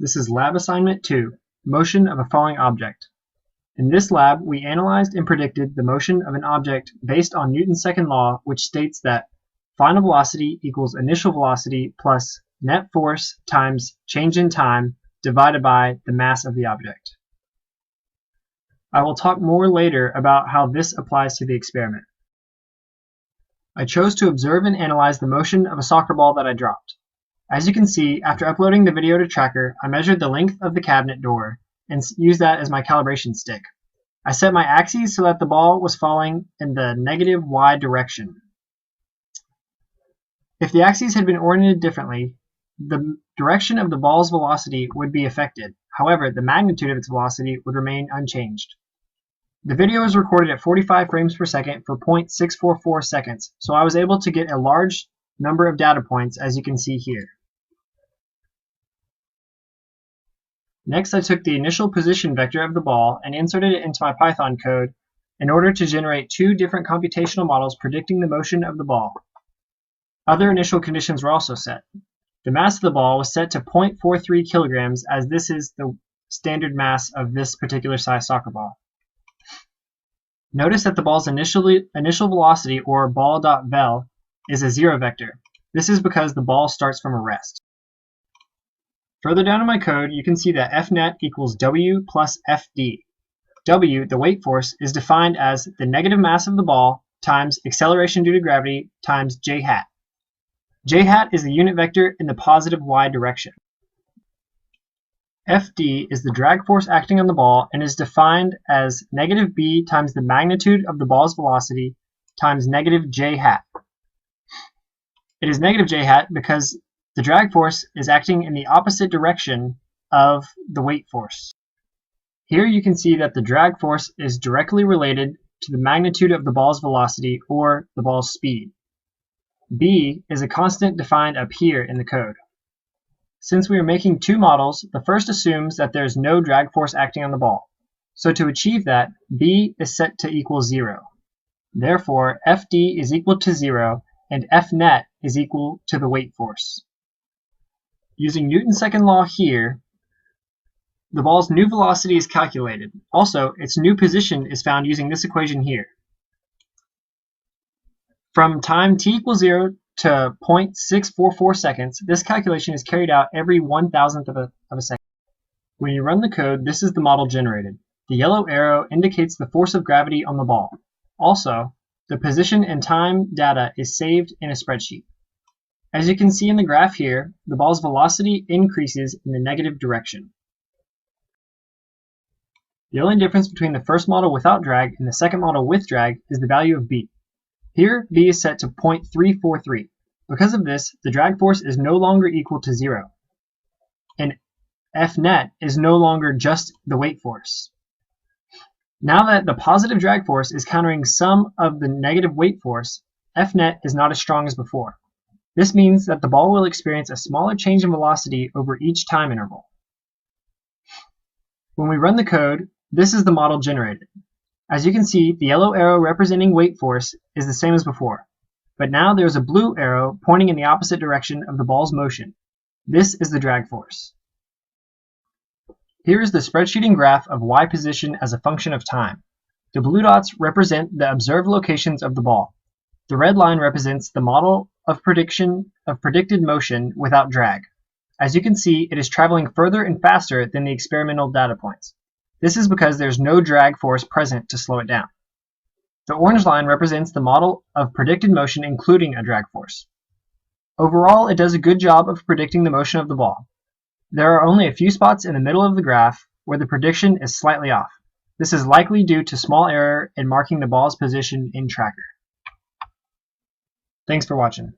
This is Lab Assignment 2, Motion of a Falling Object. In this lab, we analyzed and predicted the motion of an object based on Newton's second law, which states that final velocity equals initial velocity plus net force times change in time divided by the mass of the object. I will talk more later about how this applies to the experiment. I chose to observe and analyze the motion of a soccer ball that I dropped. As you can see, after uploading the video to Tracker, I measured the length of the cabinet door and used that as my calibration stick. I set my axes so that the ball was falling in the negative y direction. If the axes had been oriented differently, the direction of the ball's velocity would be affected. However, the magnitude of its velocity would remain unchanged. The video is recorded at 45 frames per second for 0.644 seconds, so I was able to get a large number of data points, as you can see here. Next, I took the initial position vector of the ball and inserted it into my Python code in order to generate two different computational models predicting the motion of the ball. Other initial conditions were also set. The mass of the ball was set to 0.43 kilograms, as this is the standard mass of this particular size soccer ball. Notice that the ball's initial velocity, or ball.vel, is a zero vector. This is because the ball starts from a rest. Further down in my code, you can see that Fnet equals W plus Fd. W, the weight force, is defined as the negative mass of the ball times acceleration due to gravity times j hat. J hat is the unit vector in the positive y direction. Fd is the drag force acting on the ball and is defined as negative b times the magnitude of the ball's velocity times negative j hat. It is negative j hat because the drag force is acting in the opposite direction of the weight force. Here you can see that the drag force is directly related to the magnitude of the ball's velocity, or the ball's speed. B is a constant defined up here in the code. Since we are making two models, the first assumes that there is no drag force acting on the ball. So to achieve that, B is set to equal 0. Therefore, Fd is equal to 0 and Fnet is equal to the weight force. Using Newton's second law here, the ball's new velocity is calculated. Also, its new position is found using this equation here. From time t equals 0 to 0.644 seconds, this calculation is carried out every 1,000th of a second. When you run the code, this is the model generated. The yellow arrow indicates the force of gravity on the ball. Also, the position and time data is saved in a spreadsheet. As you can see in the graph here, the ball's velocity increases in the negative direction. The only difference between the first model without drag and the second model with drag is the value of b. Here, b is set to 0.343. Because of this, the drag force is no longer equal to 0. And Fnet is no longer just the weight force. Now that the positive drag force is countering some of the negative weight force, Fnet is not as strong as before. This means that the ball will experience a smaller change in velocity over each time interval. When we run the code, this is the model generated. As you can see, the yellow arrow representing weight force is the same as before, but now there is a blue arrow pointing in the opposite direction of the ball's motion. This is the drag force. Here is the spreadsheeting graph of y position as a function of time. The blue dots represent the observed locations of the ball. The red line represents the model of predicted motion without drag. As you can see, it is traveling further and faster than the experimental data points. This is because there's no drag force present to slow it down. The orange line represents the model of predicted motion including a drag force. Overall, it does a good job of predicting the motion of the ball. There are only a few spots in the middle of the graph where the prediction is slightly off. This is likely due to small error in marking the ball's position in Tracker. Thanks for watching.